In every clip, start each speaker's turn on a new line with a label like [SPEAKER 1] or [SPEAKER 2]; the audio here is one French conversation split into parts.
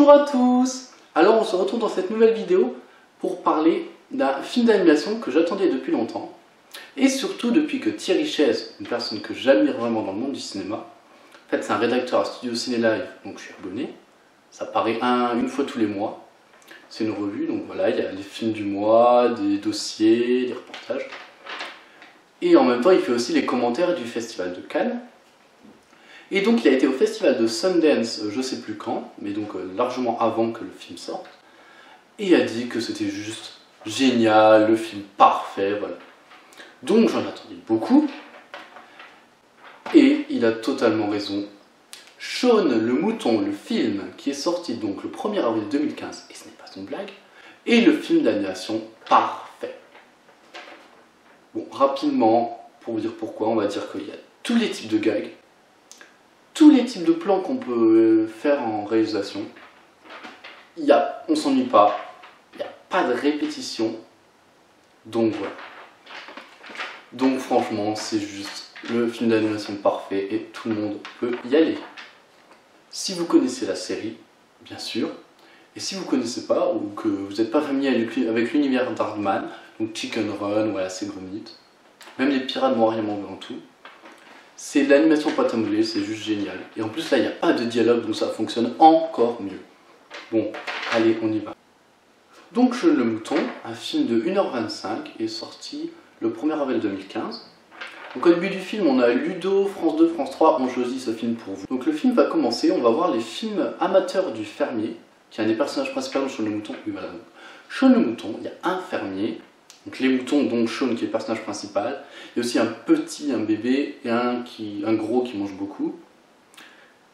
[SPEAKER 1] Bonjour à tous! Alors on se retrouve dans cette nouvelle vidéo pour parler d'un film d'animation que j'attendais depuis longtemps et surtout depuis que Thierry Chaise, une personne que j'admire vraiment dans le monde du cinéma, en fait c'est un rédacteur à Studio Ciné Live, donc je suis abonné, ça paraît une fois tous les mois, c'est une revue, donc voilà, il y a les films du mois, des dossiers, des reportages, et en même temps il fait aussi les commentaires du Festival de Cannes. Et donc il a été au festival de Sundance, je sais plus quand, mais donc largement avant que le film sorte, et il a dit que c'était juste génial, le film parfait, voilà. Donc j'en attendais beaucoup, et il a totalement raison. Shaun le Mouton, le film qui est sorti donc le 1er avril 2015, et ce n'est pas une blague, est le film d'animation parfait. Bon, rapidement, pour vous dire pourquoi, on va dire qu'il y a tous les types de gags, tous les types de plans qu'on peut faire en réalisation. On s'ennuie pas, il n'y a pas de répétition, donc voilà. Donc franchement, c'est juste le film d'animation parfait et tout le monde peut y aller. Si vous connaissez la série, bien sûr, et si vous ne connaissez pas ou que vous n'êtes pas familier avec l'univers d'Aardman, donc Chicken Run, voilà, c'est Gromit, même les Pirates Moirier en tout, c'est de l'animation pâte à modeler, c'est juste génial. Et en plus là, il n'y a pas de dialogue, donc ça fonctionne encore mieux. Bon, allez, on y va. Donc Shaun le Mouton, un film de 1h25, est sorti le 1er avril 2015. Donc au début du film, on a Ludo, France 2, France 3 ont choisi ce film pour vous. Donc le film va commencer, on va voir les films amateurs du fermier, qui est un des personnages principaux de Shaun le Mouton. Oui, voilà. Shaun le Mouton, il y a un fermier, donc les moutons, donc Shaun qui est le personnage principal. Il y a aussi un petit, un bébé, et un gros qui mange beaucoup.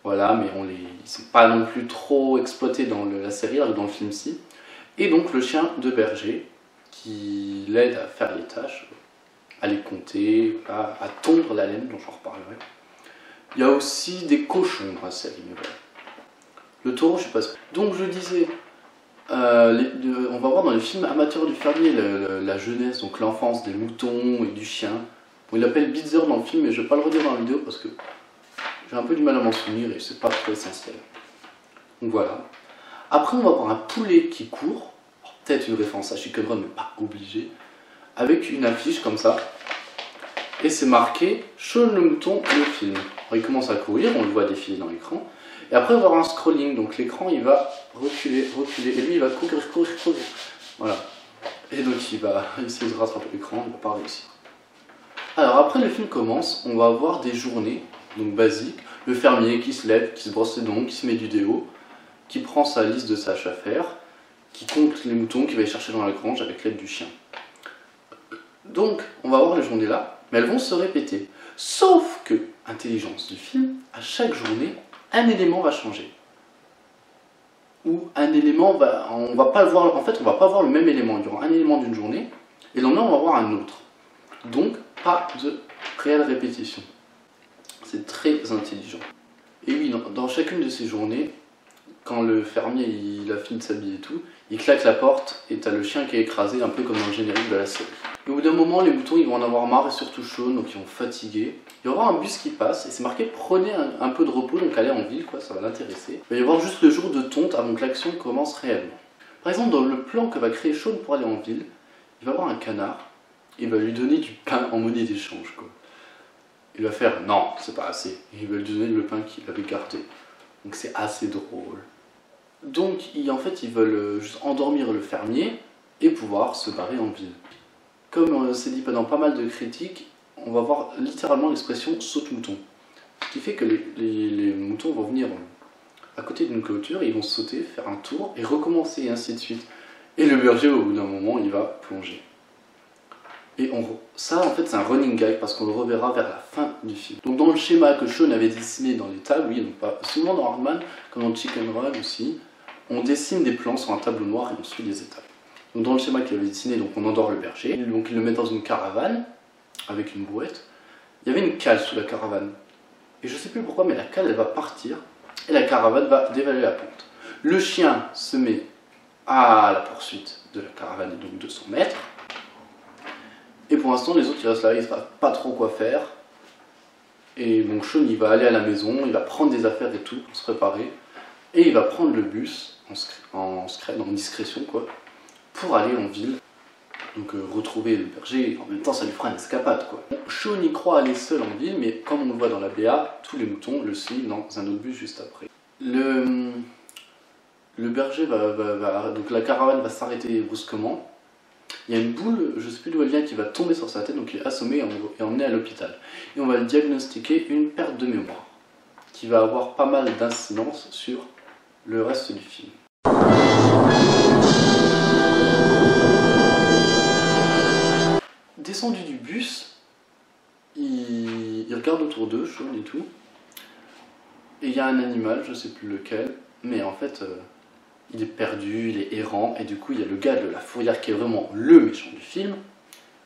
[SPEAKER 1] Voilà, mais ils ne sont pas non plus trop exploités dans la série, alors dans le film-ci. Et donc le chien de berger, qui l'aide à faire les tâches, à les compter, à tondre la laine, dont j'en reparlerai. Il y a aussi des cochons dans la série, mais voilà. Le taureau, je sais pas. Donc je disais, on va voir dans les films amateurs du fermier la jeunesse, donc l'enfance des moutons et du chien. Bon, il l'appelle Bitzer dans le film, mais je vais pas le redire dans la vidéo parce que j'ai un peu du mal à m'en souvenir et c'est pas trop essentiel. Donc voilà. Après, on va voir un poulet qui court, peut-être une référence à Chicken Run, mais pas obligé, avec une affiche comme ça, et c'est marqué Shaun le Mouton, le film. Alors, il commence à courir, on le voit défiler dans l'écran, et après on va avoir un scrolling, donc l'écran il va reculer, reculer, et lui il va courir, courir, courir. Voilà. Et donc il va essayer de rattraper l'écran, il va pas réussir. Alors après le film commence, on va avoir des journées, donc basiques, le fermier qui se lève, qui se brosse les dents, qui se met du déo, qui prend sa liste de tâches à faire, qui compte les moutons, qui va les chercher dans la grange avec l'aide du chien. Donc on va voir les journées là, mais elles vont se répéter. Sauf que, intelligence du film, à chaque journée, un élément va changer. Ou un élément on va pas voir, en fait on va pas voir le même élément. Il y aura un élément d'une journée, et le lendemain on va voir un autre. Donc pas de réelle répétition. C'est très intelligent. Et oui, dans chacune de ces journées, quand le fermier il a fini de s'habiller et tout, il claque la porte et t'as le chien qui est écrasé, un peu comme dans le générique de la série. Et au bout d'un moment, les moutons ils vont en avoir marre, et surtout Shaun, donc ils vont fatiguer. Il va y avoir un bus qui passe et c'est marqué prenez un peu de repos, donc allez en ville, quoi, ça va l'intéresser. Il va y avoir juste le jour de tonte avant que l'action commence réellement. Par exemple, dans le plan que va créer Shaun pour aller en ville, il va avoir un canard et il va lui donner du pain en monnaie d'échange, quoi. Il va faire non, c'est pas assez. Et il va lui donner le pain qu'il avait gardé. Donc c'est assez drôle. Donc en fait ils veulent juste endormir le fermier et pouvoir se barrer en ville. Comme c'est dit dans pas mal de critiques, on va voir littéralement l'expression saute-mouton. Ce qui fait que les moutons vont venir à côté d'une clôture, et ils vont sauter, faire un tour et recommencer et ainsi de suite. Et le berger au bout d'un moment il va plonger. Et ça en fait c'est un running gag parce qu'on le reverra vers la fin du film. Donc dans le schéma que Shaun avait dessiné dans les tables, oui, donc pas souvent dans Aardman, comme dans Chicken Run aussi, on dessine des plans sur un tableau noir et on suit les étapes. Donc dans le schéma qu'il avait dessiné, donc on endort le berger, donc il le met dans une caravane avec une brouette. Il y avait une cale sous la caravane. Et je sais plus pourquoi, mais la cale elle va partir et la caravane va dévaler la pente. Le chien se met à la poursuite de la caravane et donc de son maître. Et pour l'instant, les autres ils restent là, ils ne savent pas trop quoi faire. Et donc Shaun il va aller à la maison, il va prendre des affaires et tout pour se préparer. Et il va prendre le bus en discrétion quoi, pour aller en ville. Donc retrouver le berger, en même temps ça lui fera une escapade quoi. Shaun y croit aller seul en ville, mais comme on le voit dans la BA, tous les moutons le suivent dans un autre bus juste après. Le berger donc la caravane va s'arrêter brusquement. Il y a une boule, je ne sais plus d'où elle vient, qui va tomber sur sa tête, donc il est assommé et emmené à l'hôpital. Et on va le diagnostiquer une perte de mémoire, qui va avoir pas mal d'incidence sur le reste du film. Descendu du bus, il regarde autour d'eux, Shaun et tout, et il y a un animal, je sais plus lequel, mais en fait il est perdu, il est errant, et du coup il y a le gars de la fourrière qui est vraiment le méchant du film.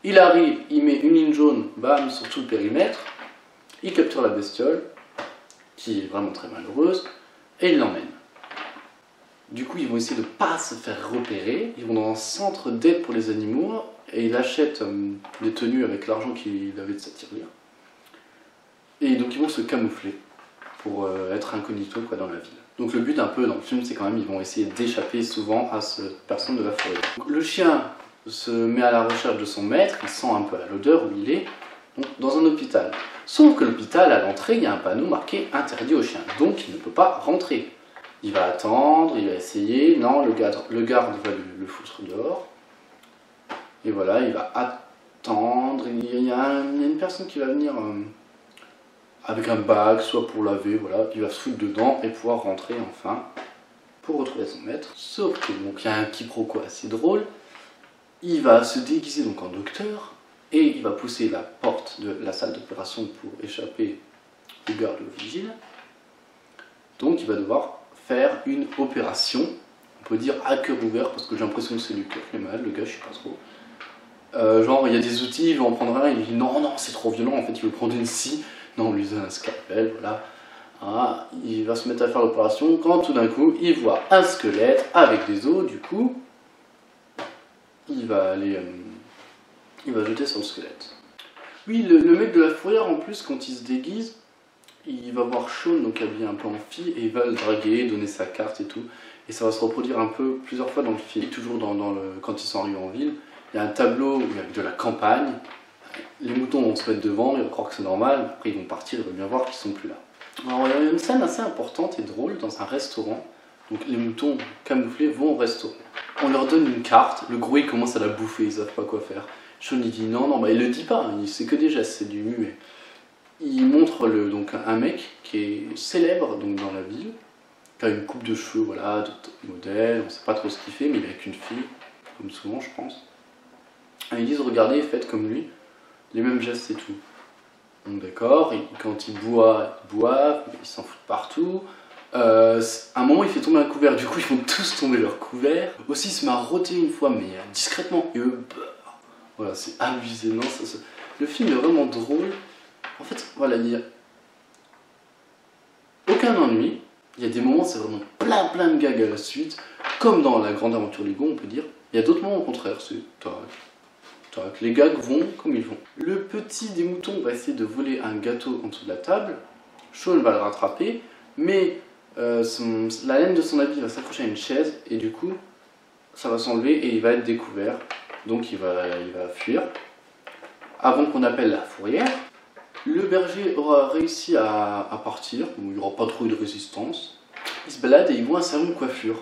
[SPEAKER 1] Il arrive, il met une ligne jaune, bam, sur tout le périmètre, il capture la bestiole, qui est vraiment très malheureuse, et il l'emmène. Du coup ils vont essayer de ne pas se faire repérer, ils vont dans un centre d'aide pour les animaux, et il achète des tenues avec l'argent qu'il avait de sa tirelire. Et donc ils vont se camoufler pour être incognito quoi, dans la ville. Donc le but un peu dans le film, c'est quand même ils vont essayer d'échapper souvent à cette personne de la forêt. Donc, le chien se met à la recherche de son maître, il sent un peu à l'odeur où il est, donc dans un hôpital. Sauf que l'hôpital, à l'entrée, il y a un panneau marqué « Interdit aux chiens », donc il ne peut pas rentrer. Il va attendre, il va essayer, non, le garde va le foutre dehors. Et voilà, il va attendre, il y a une personne qui va venir avec un bac, soit pour laver, voilà, il va se foutre dedans et pouvoir rentrer enfin pour retrouver son maître. Sauf que donc il y a un quiproquo assez drôle, il va se déguiser donc en docteur et il va pousser la porte de la salle d'opération pour échapper au garde et au vigile. Donc il va devoir faire une opération, on peut dire à cœur ouvert parce que j'ai l'impression que c'est du cœur qui est malade, le gars je sais pas trop. Genre il y a des outils, il va en prendre un, il dit non c'est trop violent, en fait il veut prendre une scie, non on lui donne un scalpel, voilà. Ah, il va se mettre à faire l'opération quand tout d'un coup il voit un squelette avec des os, du coup il va jeter sur le squelette. Oui, le mec de la fourrière en plus quand il se déguise, il va voir Shaun donc habillé un peu en fille et il va le draguer, donner sa carte et tout. Et ça va se reproduire un peu plusieurs fois dans le film. Toujours quand ils sont arrivés en ville, il y a un tableau où il y a de la campagne. Les moutons vont se mettre devant, ils vont croire que c'est normal. Après ils vont partir, ils vont bien voir qu'ils sont plus là. Alors il y a une scène assez importante et drôle dans un restaurant. Donc les moutons camouflés vont au restaurant. On leur donne une carte, le gros il commence à la bouffer, ils savent pas quoi faire. Shaun il dit non, bah il le dit pas, il sait que des gestes, c'est du muet. Il montre donc un mec qui est célèbre donc, dans la ville, qui a une coupe de cheveux, voilà, de top modèle, on sait pas trop ce qu'il fait, mais il est avec une fille, comme souvent je pense. Et ils disent regardez, faites comme lui, les mêmes gestes et tout. Donc d'accord, quand il boit, il s'en fout partout. À un moment il fait tomber un couvert, du coup ils vont tous tomber leur couvert. Aussi il se met à rôter une fois, mais discrètement, et eux, voilà, c'est abusé, non, le film est vraiment drôle. En fait, voilà, il n'y a aucun ennui, il y a des moments, c'est vraiment plein de gags à la suite, comme dans La Grande Aventure Lego, on peut dire. Il y a d'autres moments au contraire, c'est tac, les gags vont comme ils vont. Le petit des moutons va essayer de voler un gâteau en dessous de la table, Shaun va le rattraper, mais la laine de son habit va s'accrocher à une chaise, et du coup, ça va s'enlever et il va être découvert, donc il va fuir, avant qu'on appelle la fourrière. Le berger aura réussi à partir, il n'y aura pas trop eu de résistance. Il se balade et il voit un salon de coiffure.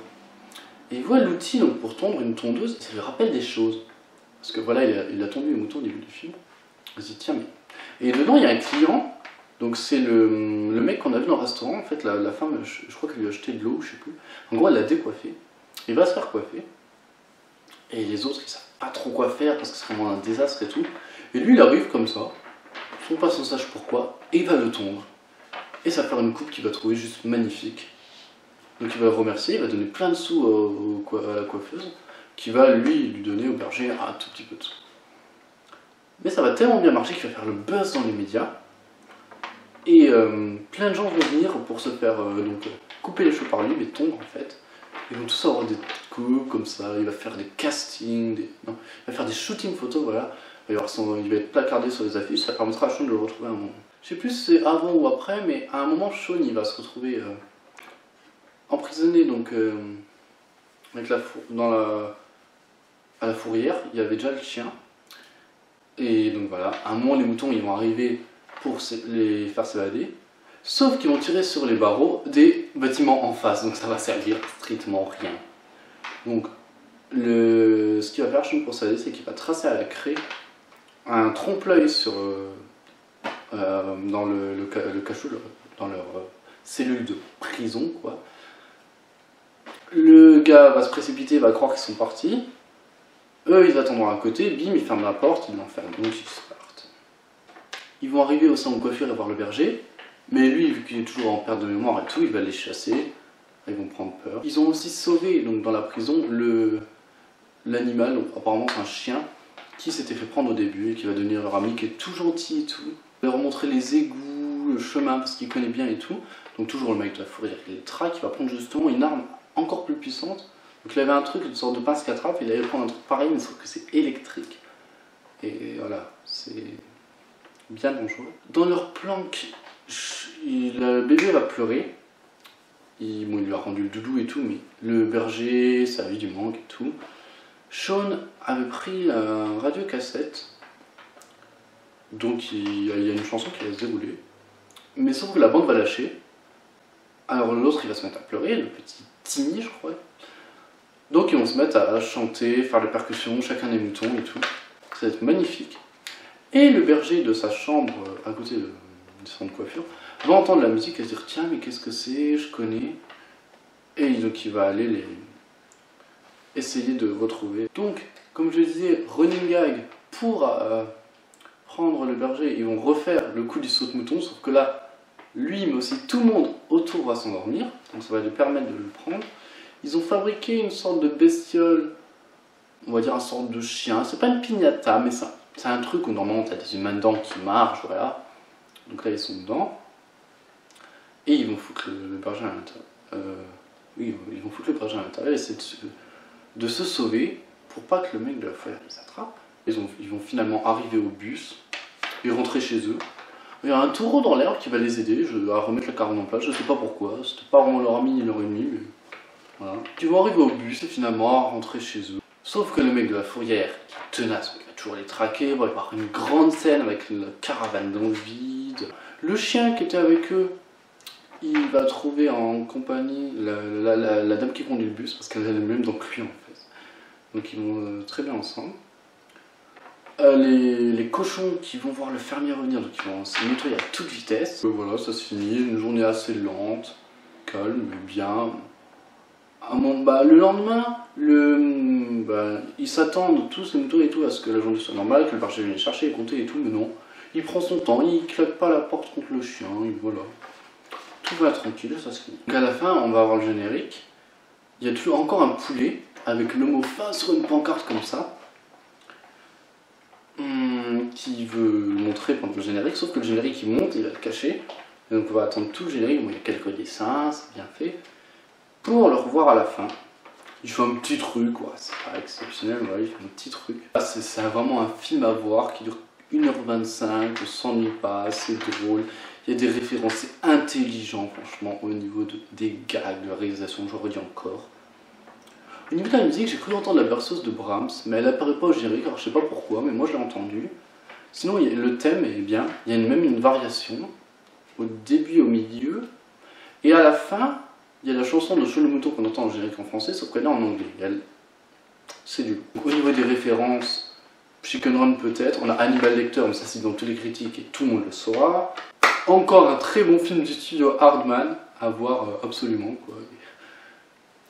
[SPEAKER 1] Et il voit l'outil pour tondre une tondeuse, et ça lui rappelle des choses. Parce que voilà, il a tondu les moutons au début du film. Il se dit tiens, mais. Et dedans, il y a un client, donc c'est le mec qu'on a vu dans le restaurant. En fait, la femme, je crois qu'elle lui a acheté de l'eau, je sais plus. En gros, elle l'a décoiffé. Il va se faire coiffer. Et les autres, ils savent pas trop quoi faire parce que c'est vraiment un désastre et tout. Et lui, il arrive comme ça. Son pas sans sache pourquoi, et il va le tondre. Et ça va faire une coupe qu'il va trouver juste magnifique. Donc il va le remercier, il va donner plein de sous à la coiffeuse, qui va lui donner au berger un tout petit peu de sous. Mais ça va tellement bien marcher qu'il va faire le buzz dans les médias. Et plein de gens vont venir pour se faire couper les cheveux par lui, mais tondre en fait. Ils vont tous avoir des coupes comme ça, il va faire des castings, il va faire des shootings photos, voilà. Il va être placardé sur les affiches, ça permettra à Shaun de le retrouver à un moment. Je sais plus si c'est avant ou après, mais à un moment Shaun il va se retrouver emprisonné donc avec à la fourrière, il y avait déjà le chien. Et donc voilà, à un moment les moutons ils vont arriver pour les faire s'évader. Sauf qu'ils vont tirer sur les barreaux des bâtiments en face, donc ça va servir strictement rien. Donc ce qu'il va faire Sean pour s'évader, c'est qu'il va tracer à la craie un trompe-l'œil dans le cachot, dans leur cellule de prison, quoi. Le gars va se précipiter, va croire qu'ils sont partis. Eux, ils attendront à côté, bim, ils ferment la porte, ils l'enferment, donc ils se partent. Ils vont arriver au salon de coiffure et voir le berger, mais lui, vu qu'il est toujours en perte de mémoire et tout, il va les chasser, ils vont prendre peur. Ils ont aussi sauvé, donc dans la prison, l'animal, apparemment c'est un chien, qui s'était fait prendre au début et qui va devenir leur ami, qui est tout gentil et tout. Il va leur montrer les égouts, le chemin, parce qu'il connaît bien et tout. Donc toujours le mec de la fourrière, il les traque, il va prendre justement une arme encore plus puissante. Donc il avait un truc, une sorte de pince qui attrape, il allait prendre un truc pareil, mais sauf que c'est électrique. Et voilà, c'est bien dangereux. Dans leur planque, le bébé va pleurer. Il lui a rendu le doudou et tout, mais le berger, ça a eu du manque et tout. Sean avait pris un radiocassette, donc il y a une chanson qui va se dérouler. Mais sauf que la bande va lâcher. Alors l'autre il va se mettre à pleurer, le petit Timmy je crois. Donc ils vont se mettre à chanter, faire les percussions, chacun des moutons et tout. Ça va être magnifique. Et le berger de sa chambre, à côté du salon de coiffure, va entendre la musique et se dire tiens mais qu'est-ce que c'est, je connais. Et donc il va aller essayer de retrouver. Donc comme je disais, running gag pour prendre le berger, ils vont refaire le coup du saute-mouton, sauf que là, lui mais aussi tout le monde autour va s'endormir, donc ça va lui permettre de le prendre. Ils ont fabriqué une sorte de bestiole, on va dire une sorte de chien, c'est pas une piñata, mais c'est un truc où normalement tu as des humains dedans qui marchent, voilà. Donc là ils sont dedans, et ils vont foutre le berger à l'intérieur. Oui, ils vont foutre le berger à l'intérieur et essayer de se sauver pour pas que le mec de la fourrière les attrape. Ils vont finalement arriver au bus et rentrer chez eux. Il y a un taureau dans l'herbe qui va les aider à remettre la caravane en place, je sais pas pourquoi, c'était pas vraiment leur ami ni leur ennemi, mais voilà. Ils vont arriver au bus et finalement rentrer chez eux. Sauf que le mec de la fourrière, qui est tenace, il va toujours les traquer, il va y avoir une grande scène avec la caravane dans le vide. Le chien qui était avec eux, il va trouver en compagnie la dame qui conduit le bus, parce qu'elle est même donc lui en fait. Donc ils vont très bien ensemble. Les cochons qui vont voir le fermier revenir, donc ils vont se nettoyer à toute vitesse. Voilà, ça se finit, une journée assez lente, calme, mais bien. Le lendemain, ils s'attendent tous, les moutons et tout, à ce que la journée soit normale, que le berger vienne les chercher et compter et tout, mais non. Il prend son temps, il claque pas la porte contre le chien, et voilà. Tout va tranquille, ça se finit. Donc à la fin, on va avoir le générique. Il y a toujours encore un poulet, avec le mot fin sur une pancarte comme ça. Qui veut montrer pendant le générique, sauf que le générique il monte, il va le cacher, et donc on va attendre tout le générique, bon, il y a quelques dessins, c'est bien fait, pour le revoir à la fin. Il fait un petit truc, ouais, c'est pas exceptionnel, ouais, il fait un petit truc. C'est vraiment un film à voir qui dure 1h25, on s'ennuie pas, c'est drôle, il y a des références, c'est intelligent franchement au niveau des gags, de la réalisation, je redis encore. Au niveau de la musique, j'ai cru entendre la berceuse de Brahms, mais elle apparaît pas au générique, alors je sais pas pourquoi, mais moi je l'ai entendu. Sinon, le thème est bien, il y a même une variation, au début et au milieu, et à la fin, il y a la chanson de Sean le Mouton qu'on entend en générique en français, sauf qu'elle est en anglais. C'est du coup. Au niveau des références, Chicken Run peut-être, on a Hannibal Lecter, mais ça c'est dans toutes les critiques et tout le monde le saura. Encore un très bon film du studio Hardman, à voir absolument, quoi.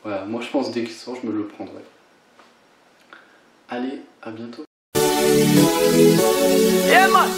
[SPEAKER 1] Voilà, moi je pense dès qu'il sort, je me le prendrai. Allez, à bientôt. Yeah, man.